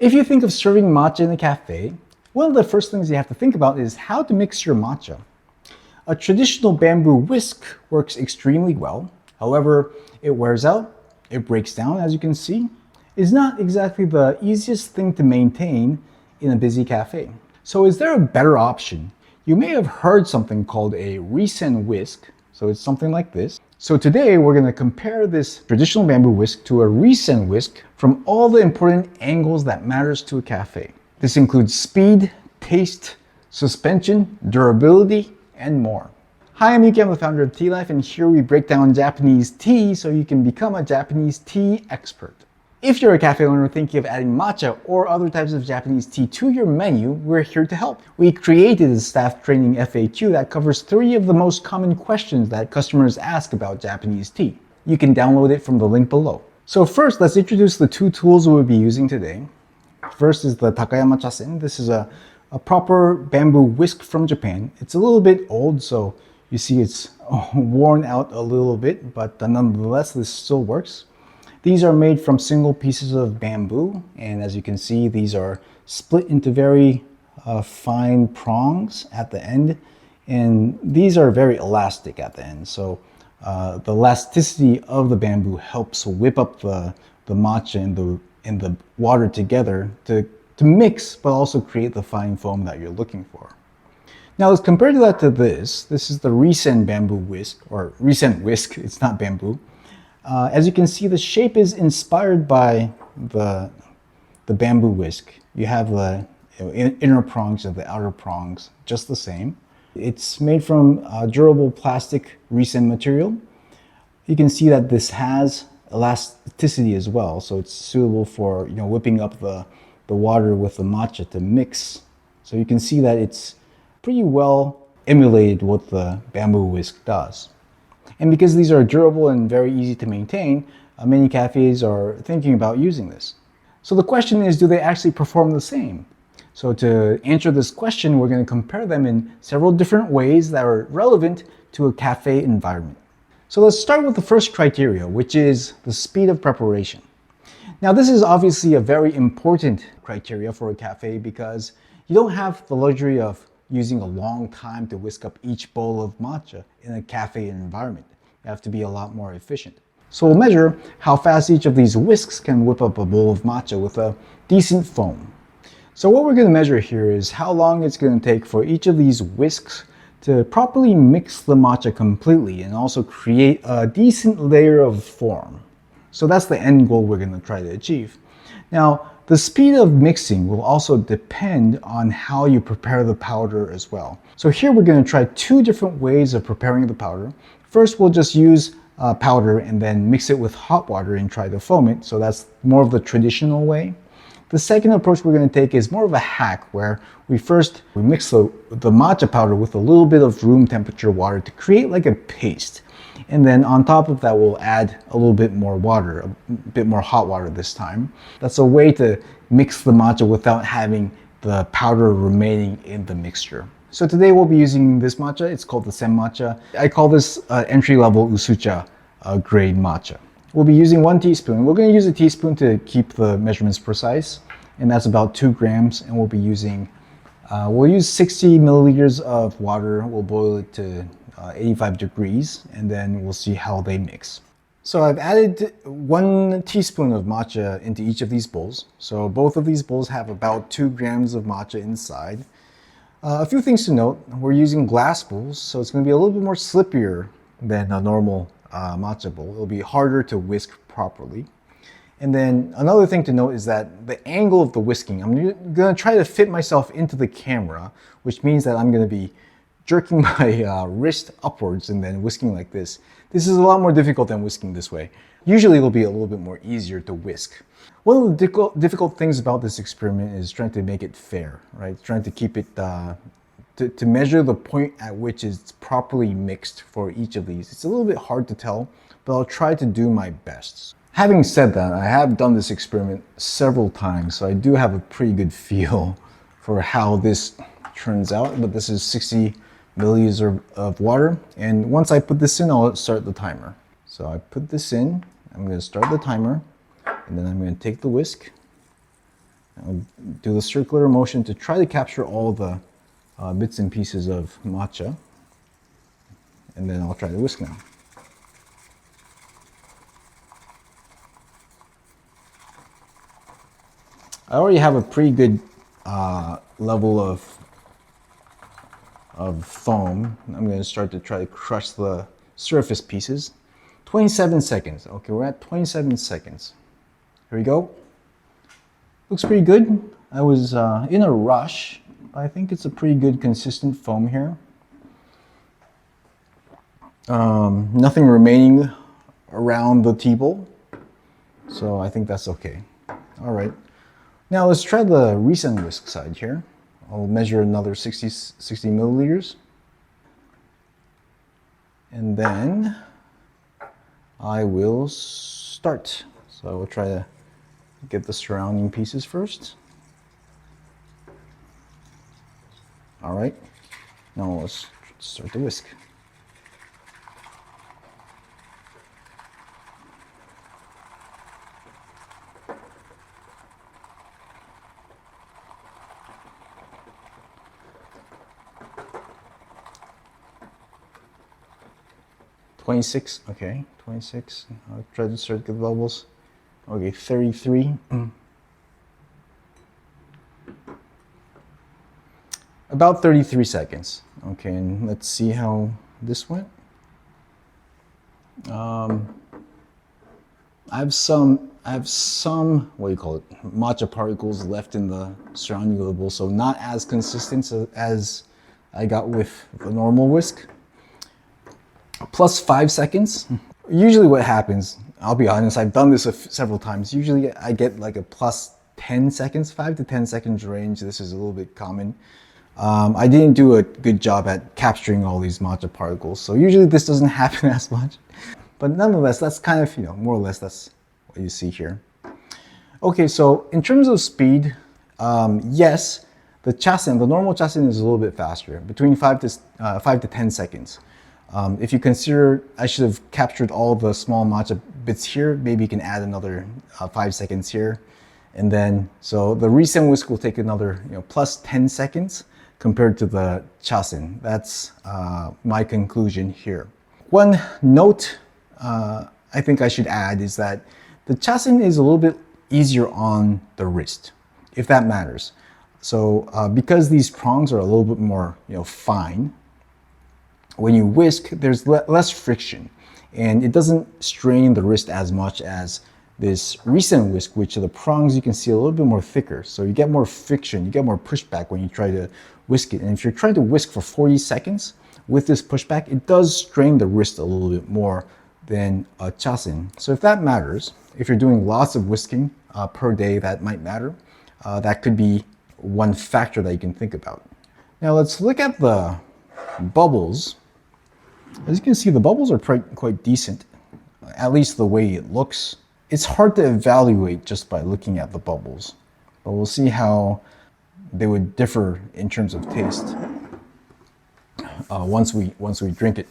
If you think of serving matcha in a cafe, one of the first things you have to think about is how to mix your matcha. A traditional bamboo whisk works extremely well. However, it wears out, it breaks down, as you can see. It's not exactly the easiest thing to maintain in a busy cafe. So is there a better option? You may have heard something called a Resin whisk. So it's something like this. So today we're going to compare this traditional bamboo whisk to a Resin whisk from all the important angles that matters to a cafe. This includes speed, taste, suspension, durability, and more. Hi, I'm Yuki, I'm the founder of Tea Life, and here we break down Japanese tea so you can become a Japanese tea expert. If you're a cafe owner thinking of adding matcha or other types of Japanese tea to your menu, we're here to help. We created a staff training FAQ that covers 3 of the most common questions that customers ask about Japanese tea. You can download it from the link below. So first, let's introduce the 2 tools we'll be using today. First is the Takayama Chasen. This is a proper bamboo whisk from Japan. It's a little bit old, so you see it's worn out a little bit, but nonetheless, this still works. These are made from single pieces of bamboo, and as you can see, these are split into very fine prongs at the end, and these are very elastic at the end. So the elasticity of the bamboo helps whip up the matcha and the water together to mix, but also create the fine foam that you're looking for. Now let's compare that to this. This is the Resin bamboo whisk, or Resin whisk. It's not bamboo. As you can see, the shape is inspired by the bamboo whisk. You have the inner prongs and the outer prongs just the same. It's made from durable plastic Resin material. You can see that this has elasticity as well, so it's suitable for whipping up the water with the matcha to mix. So you can see that it's pretty well emulated what the bamboo whisk does. And because these are durable and very easy to maintain, many cafes are thinking about using this. So the question is, do they actually perform the same? So to answer this question, we're going to compare them in several different ways that are relevant to a cafe environment. So let's start with the first criteria, which is the speed of preparation. Now this is obviously a very important criteria for a cafe because you don't have the luxury of using a long time to whisk up each bowl of matcha in a cafe environment. You have to be a lot more efficient. So we'll measure how fast each of these whisks can whip up a bowl of matcha with a decent foam. So what we're going to measure here is how long it's going to take for each of these whisks to properly mix the matcha completely and also create a decent layer of form. So that's the end goal we're going to try to achieve. Now, the speed of mixing will also depend on how you prepare the powder as well. So here we're going to try 2 different ways of preparing the powder. First, we'll just use powder and then mix it with hot water and try to foam it. So that's more of the traditional way. The second approach we're going to take is more of a hack where we mix the matcha powder with a little bit of room temperature water to create like a paste. And then on top of that, we'll add a little bit more water, a bit more hot water this time. That's a way to mix the matcha without having the powder remaining in the mixture. So today we'll be using this matcha. It's called the Sen matcha. I call this entry-level usucha grade matcha. We'll be using 1 teaspoon. We're going to use a teaspoon to keep the measurements precise, and that's about 2 grams. And we'll use 60 milliliters of water. We'll boil it to 85 degrees, and then we'll see how they mix. So I've added 1 teaspoon of matcha into each of these bowls. So both of these bowls have about 2 grams of matcha inside. A few things to note: we're using glass bowls, so it's going to be a little bit more slippier than a normal matcha bowl. It'll be harder to whisk properly. And then another thing to note is that the angle of the whisking, I'm going to try to fit myself into the camera, which means that I'm going to be jerking my wrist upwards and then whisking like this. This is a lot more difficult than whisking this way. Usually it'll be a little bit more easier to whisk. One of the difficult things about this experiment is trying to make it fair, right? Trying to keep it, to measure the point at which it's properly mixed for each of these. It's a little bit hard to tell, but I'll try to do my best. Having said that, I have done this experiment several times, so I do have a pretty good feel for how this turns out, but this is 60 milliliters of water, and once I put this in, I'll start the timer. So I put this in, I'm going to start the timer, and then I'm going to take the whisk, I'll do the circular motion to try to capture all the bits and pieces of matcha. And then I'll try to whisk now. I already have a pretty good level of foam. I'm going to start to try to crush the surface pieces. 27 seconds. Okay, we're at 27 seconds. Here we go. Looks pretty good. I was in a rush, but I think it's a pretty good consistent foam here. Nothing remaining around the table, so I think that's okay. All right. Now let's try the Resin whisk side here. I'll measure another 60 milliliters. And then I will start. So I will try to get the surrounding pieces first. All right. Now let's start the whisk. $26, okay, 26. I'll try to start the bubbles. Okay, 33. About 33 seconds. Okay, and let's see how this went. I have some, what do you call it, matcha particles left in the surrounding of the bowl, so not as consistent as I got with the normal whisk. Plus 5 seconds. Usually what happens, I'll be honest, I've done this several times. Usually I get like a plus 10 seconds, 5 to 10 seconds range. This is a little bit common. I didn't do a good job at capturing all these matcha particles, so usually this doesn't happen as much. But nonetheless, that's kind of, more or less that's what you see here. Okay, so in terms of speed, yes, the Chasen, the normal Chasen is a little bit faster, between 5 to 10 seconds. If you consider I should have captured all the small matcha bits here, maybe you can add another 5 seconds here. And then, so the Resin whisk will take another, plus 10 seconds compared to the Chasen. That's my conclusion here. One note I think I should add is that the Chasen is a little bit easier on the wrist, if that matters. So because these prongs are a little bit more, fine, when you whisk, there's less friction, and it doesn't strain the wrist as much as this Resin whisk, which the prongs you can see a little bit more thicker. So you get more friction, you get more pushback when you try to whisk it. And if you're trying to whisk for 40 seconds with this pushback, it does strain the wrist a little bit more than a Chasen. So if that matters, if you're doing lots of whisking per day, that might matter. That could be one factor that you can think about. Now let's look at the bubbles. As you can see, the bubbles are quite decent, at least the way it looks. It's hard to evaluate just by looking at the bubbles, but we'll see how they would differ in terms of taste once we drink it.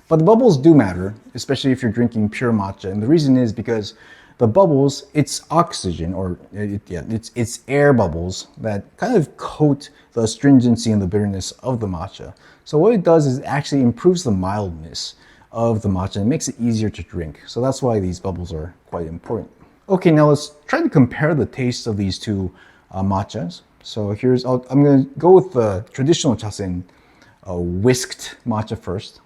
But the bubbles do matter, especially if you're drinking pure matcha, and the reason is because the bubbles, it's oxygen, or it's air bubbles that kind of coat the astringency and the bitterness of the matcha. So what it does is it actually improves the mildness of the matcha and makes it easier to drink. So that's why these bubbles are quite important. Okay, now let's try to compare the taste of these two matchas. So I'm going to go with the traditional Chasen whisked matcha first.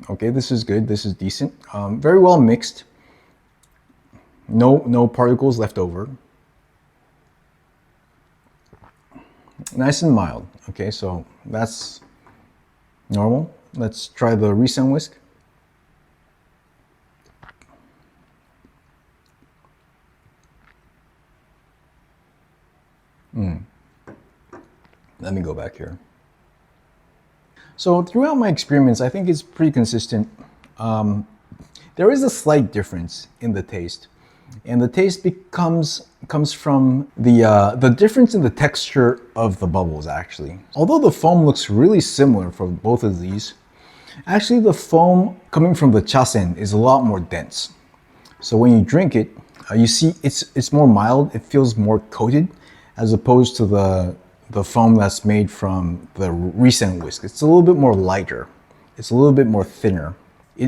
Okay, this is good. This is decent. Very well mixed. No particles left over. Nice and mild. Okay, so that's normal. Let's try the Resin whisk. Let me go back here. So throughout my experiments, I think it's pretty consistent. There is a slight difference in the taste, and the taste comes from the difference in the texture of the bubbles, actually. Although the foam looks really similar for both of these, actually the foam coming from the Chasen is a lot more dense. So when you drink it, you see it's more mild. It feels more coated as opposed to the foam that's made from the recent whisk. It's a little bit more lighter. It's a little bit more thinner.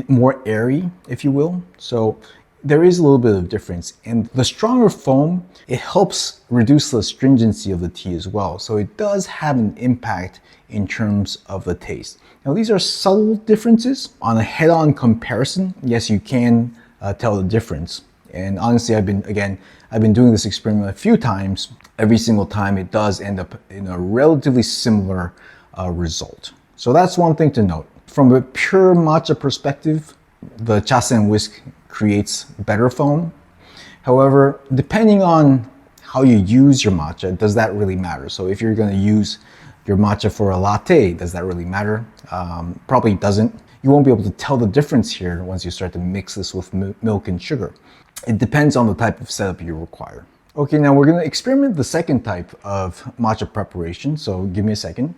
More airy, if you will. So there is a little bit of difference. And the stronger foam, it helps reduce the astringency of the tea as well. So it does have an impact in terms of the taste. Now these are subtle differences. On a head-on comparison, yes, you can tell the difference. And honestly, I've been doing this experiment a few times. Every single time it does end up in a relatively similar result. So that's one thing to note. From a pure matcha perspective, the Chasen whisk creates better foam. However, depending on how you use your matcha, does that really matter? So if you're going to use your matcha for a latte, does that really matter? Probably doesn't. You won't be able to tell the difference here once you start to mix this with milk and sugar. It depends on the type of setup you require. Okay, now we're going to experiment the second type of matcha preparation. So give me a second.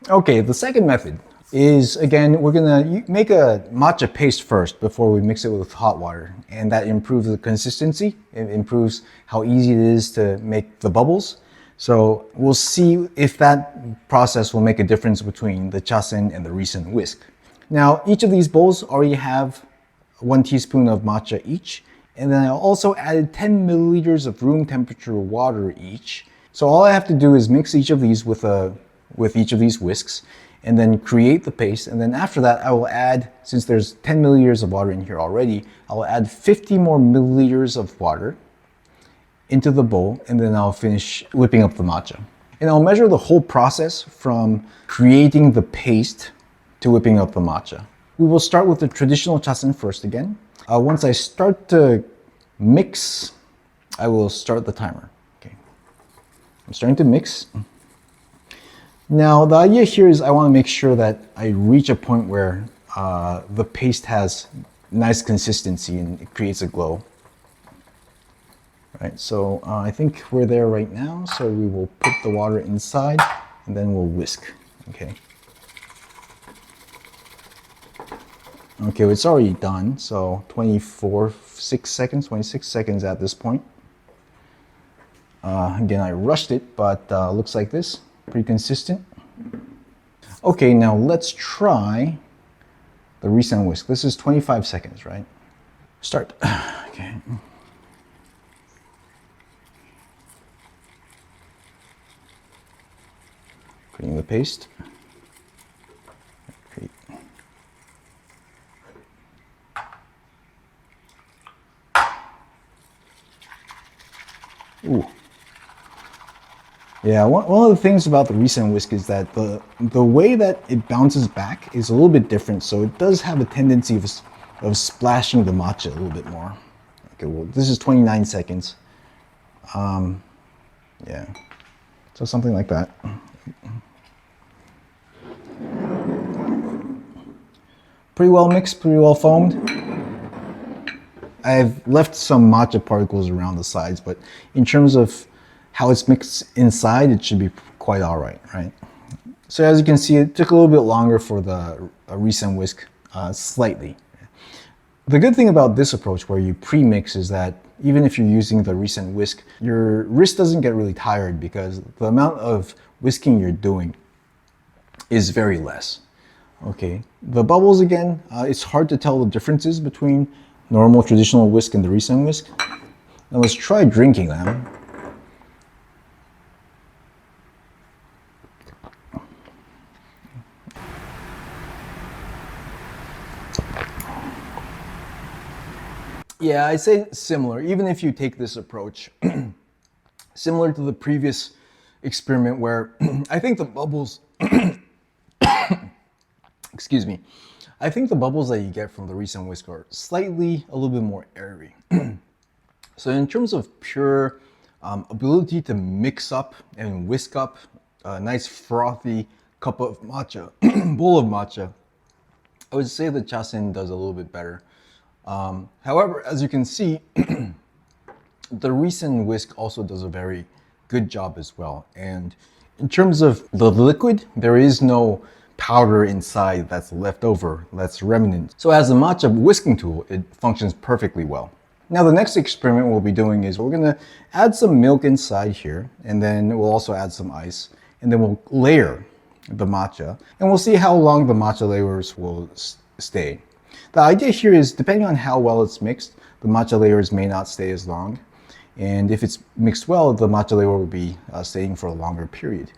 Okay, the second method is, again, we're gonna make a matcha paste first before we mix it with hot water, and that improves the consistency. It improves how easy it is to make the bubbles. So we'll see if that process will make a difference between the Chasen and the recent whisk. Now, each of these bowls already have 1 teaspoon of matcha each, and then I also added 10 milliliters of room temperature water each. So all I have to do is mix each of these with each of these whisks, and then create the paste. And then after that, I will add, since there's 10 milliliters of water in here already, I will add 50 more milliliters of water into the bowl, and then I'll finish whipping up the matcha. And I'll measure the whole process from creating the paste to whipping up the matcha. We will start with the traditional Chasen first again. Once I start to mix, I will start the timer. Okay, I'm starting to mix. Now, the idea here is I want to make sure that I reach a point where the paste has nice consistency and it creates a glow. Right, so I think we're there right now. So we will put the water inside and then we'll whisk. Okay. Okay, well, it's already done. So 26 seconds at this point. Again, I rushed it, but looks like this. Pretty consistent. Okay, now let's try the recent whisk. This is 25 seconds, right? Start. Okay. Creating the paste. Great. Ooh. Yeah, one of the things about the recent whisk is that the way that it bounces back is a little bit different. So it does have a tendency of splashing the matcha a little bit more. Okay, well, this is 29 seconds. Yeah, so something like that. Pretty well mixed, pretty well foamed. I've left some matcha particles around the sides, but in terms of how it's mixed inside, it should be quite all right, right? So as you can see, it took a little bit longer for the recent whisk, slightly. The good thing about this approach where you pre-mix is that even if you're using the recent whisk, your wrist doesn't get really tired because the amount of whisking you're doing is very less. Okay, the bubbles again, it's hard to tell the differences between normal traditional whisk and the recent whisk. Now let's try drinking them. Yeah, I'd say similar, even if you take this approach. Similar to the previous experiment where I think the bubbles, excuse me, I think the bubbles that you get from the recent whisk are slightly a little bit more airy. So in terms of pure ability to mix up and whisk up a nice frothy cup of matcha, bowl of matcha, I would say the Chasen does a little bit better. However, as you can see, the recent whisk also does a very good job as well. And in terms of the liquid, there is no powder inside that's left over, that's remnant. So as a matcha whisking tool, it functions perfectly well. Now the next experiment we'll be doing is we're gonna add some milk inside here, and then we'll also add some ice, and then we'll layer the matcha, and we'll see how long the matcha layers will stay. The idea here is, depending on how well it's mixed, the matcha layers may not stay as long, and if it's mixed well, the matcha layer will be staying for a longer period.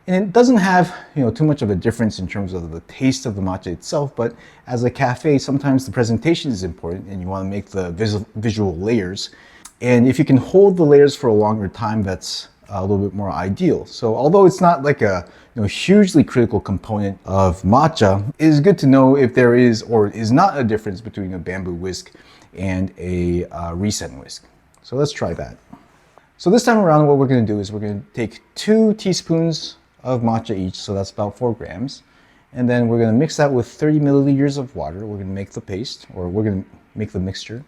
And it doesn't have, too much of a difference in terms of the taste of the matcha itself, but as a cafe, sometimes the presentation is important and you want to make the visual layers. And if you can hold the layers for a longer time, that's a little bit more ideal. So although it's not like a hugely critical component of matcha, it is good to know if there is or is not a difference between a bamboo whisk and a Resin whisk. So let's try that. So this time around, what we're going to do is we're going to take 2 teaspoons of matcha each, so that's about 4 grams. And then we're going to mix that with 30 milliliters of water. We're going to make the paste, or we're going to make the mixture.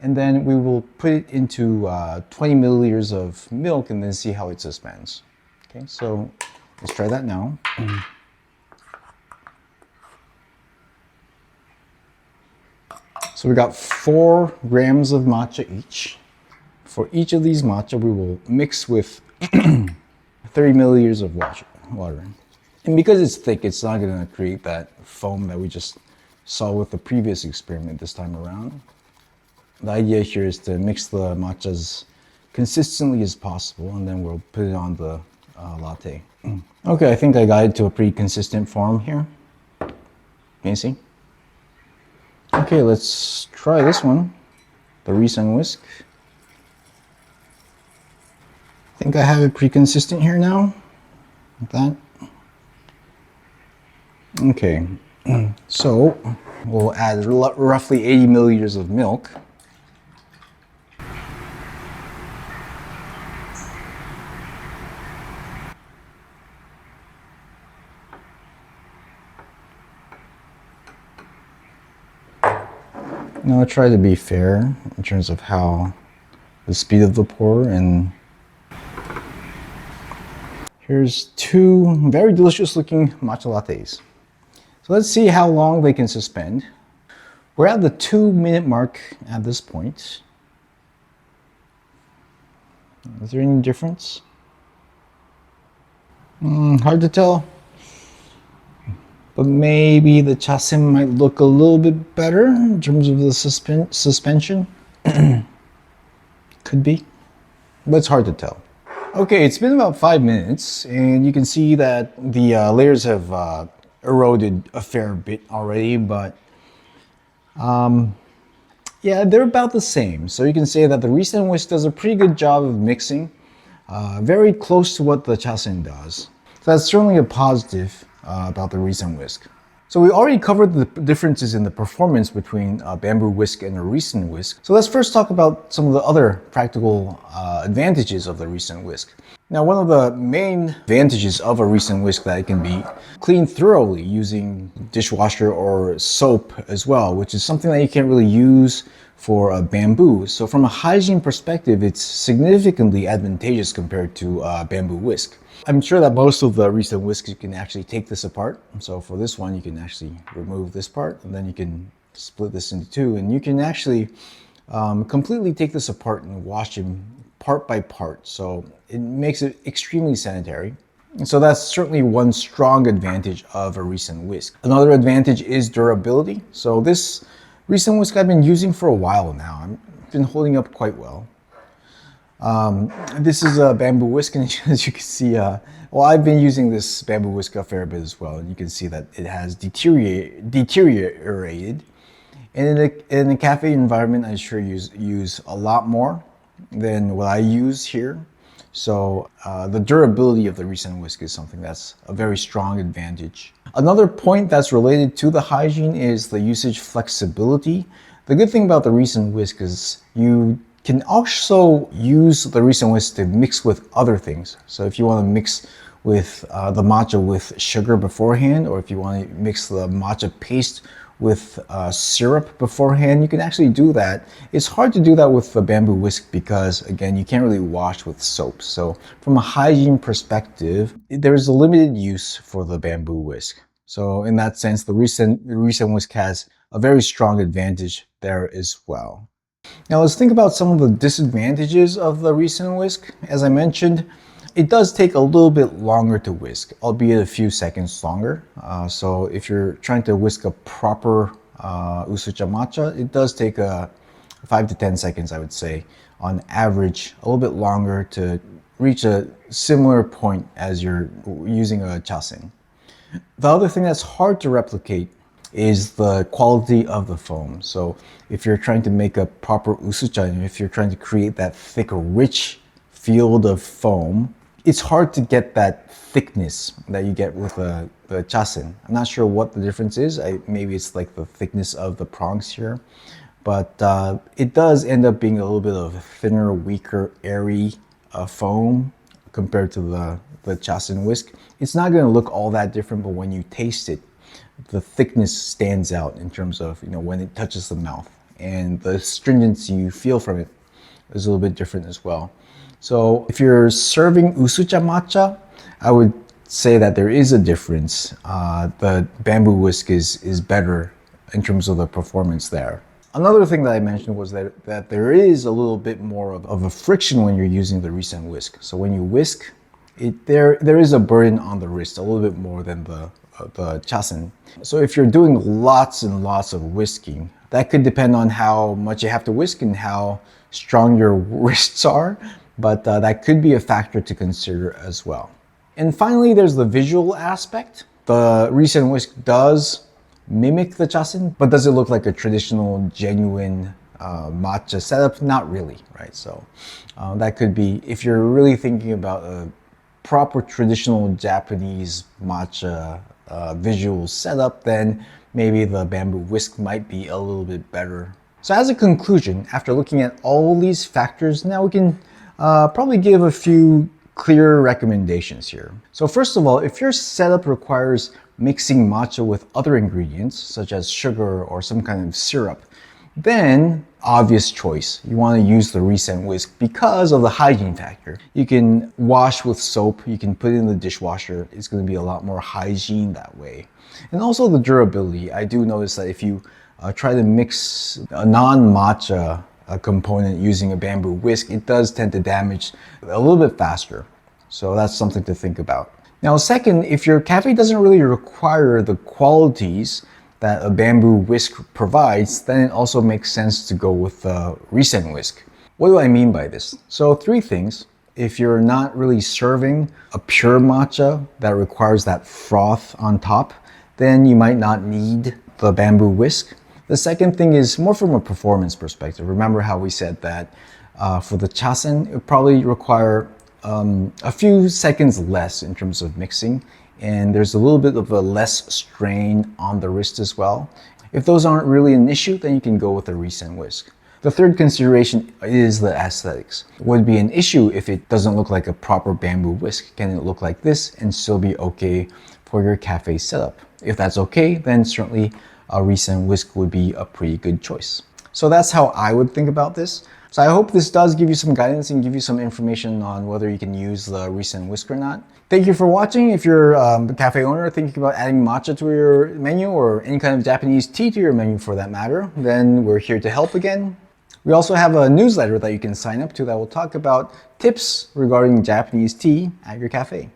And then we will put it into 20 milliliters of milk and then see how it suspends. Okay, so let's try that now. So we got 4 grams of matcha each. For each of these matcha, we will mix with 30 milliliters of water. And because it's thick, it's not going to create that foam that we just saw with the previous experiment this time around. The idea here is to mix the matcha as consistently as possible, and then we'll put it on the latte. Okay, I think I got it to a pretty consistent form here. Can you see? Okay, let's try this one, the Resin whisk. I think I have it pretty consistent here now, like that. Okay, so we'll add roughly 80 milliliters of milk. Now I'll try to be fair in terms of how the speed of the pour, and here's 2 very delicious looking matcha lattes. So let's see how long they can suspend. We're at the 2-minute mark at this point. Is there any difference? Hard to tell. But maybe the Chasen might look a little bit better in terms of the suspension. Could be, but it's hard to tell. Okay, it's been about 5 minutes, and you can see that the layers have eroded a fair bit already, but yeah, they're about the same. So you can say that the Resin whisk does a pretty good job of mixing, very close to what the Chasen does. So that's certainly a positive about the Resin whisk. So we already covered the differences in the performance between a bamboo whisk and a Resin whisk. So let's first talk about some of the other practical advantages of the Resin whisk. Now, one of the main advantages of a Resin whisk that it can be cleaned thoroughly using dishwasher or soap as well, which is something that you can't really use for a bamboo. So from a hygiene perspective, it's significantly advantageous compared to a bamboo whisk. I'm sure that most of the Resin whisks, you can actually take this apart. So for this one, you can actually remove this part, and then you can split this into 2, and you can actually completely take this apart and wash them part by part. So it makes it extremely sanitary. And so that's certainly one strong advantage of a Resin whisk. Another advantage is durability. So this Resin whisk I've been using for a while now. I've been holding up quite well. This is a bamboo whisk, and as you can see, well, I've been using this bamboo whisk a fair bit as well, and you can see that it has deteriorated. And in a cafe environment, I sure use a lot more than what I use here. So the durability of the Resin whisk is something that's a very strong advantage. Another point that's related to the hygiene is the usage flexibility. The good thing about the Resin whisk is you can also use the Resin whisk to mix with other things. So if you want to mix with the matcha with sugar beforehand, or if you want to mix the matcha paste with syrup beforehand, you can actually do that. It's hard to do that with the bamboo whisk because, again, you can't really wash with soap. So from a hygiene perspective, there's a limited use for the bamboo whisk. So in that sense, the Resin whisk has a very strong advantage there as well. Now let's think about some of the disadvantages of the Resin whisk. As I mentioned, it does take a little bit longer to whisk, albeit a few seconds longer. So if you're trying to whisk a proper usucha matcha, it does take 5 to 10 seconds, I would say, on average, a little bit longer to reach a similar point as you're using a chasen. The other thing that's hard to replicate is the quality of the foam. So if you're trying to make a proper usucha, and if you're trying to create that thick, rich field of foam, it's hard to get that thickness that you get with the chasen. I'm not sure what the difference is. Maybe it's like the thickness of the prongs here, but it does end up being a little bit of a thinner, weaker, airy foam compared to the chasen whisk. It's not going to look all that different, but when you taste it, the thickness stands out in terms of, when it touches the mouth, and the stringency you feel from it is a little bit different as well. So if you're serving usucha matcha, I would say that there is a difference. The bamboo whisk is better in terms of the performance there. Another thing that I mentioned was that there is a little bit more of a friction when you're using the Resin whisk. So when you whisk, there is a burden on the wrist, a little bit more than the chasen. So if you're doing lots and lots of whisking, that could depend on how much you have to whisk and how strong your wrists are, but that could be a factor to consider as well. And finally, there's the visual aspect. The Resin whisk does mimic the chasen, but does it look like a traditional, genuine matcha setup? Not really, right? So that could be, if you're really thinking about a proper traditional Japanese matcha visual setup, then maybe the bamboo whisk might be a little bit better. So as a conclusion, after looking at all these factors, now we can probably give a few clear recommendations here. So first of all, if your setup requires mixing matcha with other ingredients, such as sugar or some kind of syrup, then obvious choice. You want to use the Resin whisk because of the hygiene factor. You can wash with soap, you can put it in the dishwasher. It's going to be a lot more hygiene that way. And also the durability. I do notice that if you try to mix a non-matcha component using a bamboo whisk, it does tend to damage a little bit faster. So that's something to think about. Now, second, if your cafe doesn't really require the qualities that a bamboo whisk provides, then it also makes sense to go with the Resin whisk. What do I mean by this? So 3 things. If you're not really serving a pure matcha that requires that froth on top, then you might not need the bamboo whisk. The second thing is more from a performance perspective. Remember how we said that for the chasen, it would probably require a few seconds less in terms of mixing, and there's a little bit of a less strain on the wrist as well. If those aren't really an issue, then you can go with a Resin whisk. The third consideration is the aesthetics. It would be an issue if it doesn't look like a proper bamboo whisk. Can it look like this and still be okay for your cafe setup? If that's okay, then certainly a Resin whisk would be a pretty good choice. So that's how I would think about this. So I hope this does give you some guidance and give you some information on whether you can use the Resin whisk or not. Thank you for watching. If you're a cafe owner thinking about adding matcha to your menu or any kind of Japanese tea to your menu for that matter, then we're here to help again. We also have a newsletter that you can sign up to that will talk about tips regarding Japanese tea at your cafe.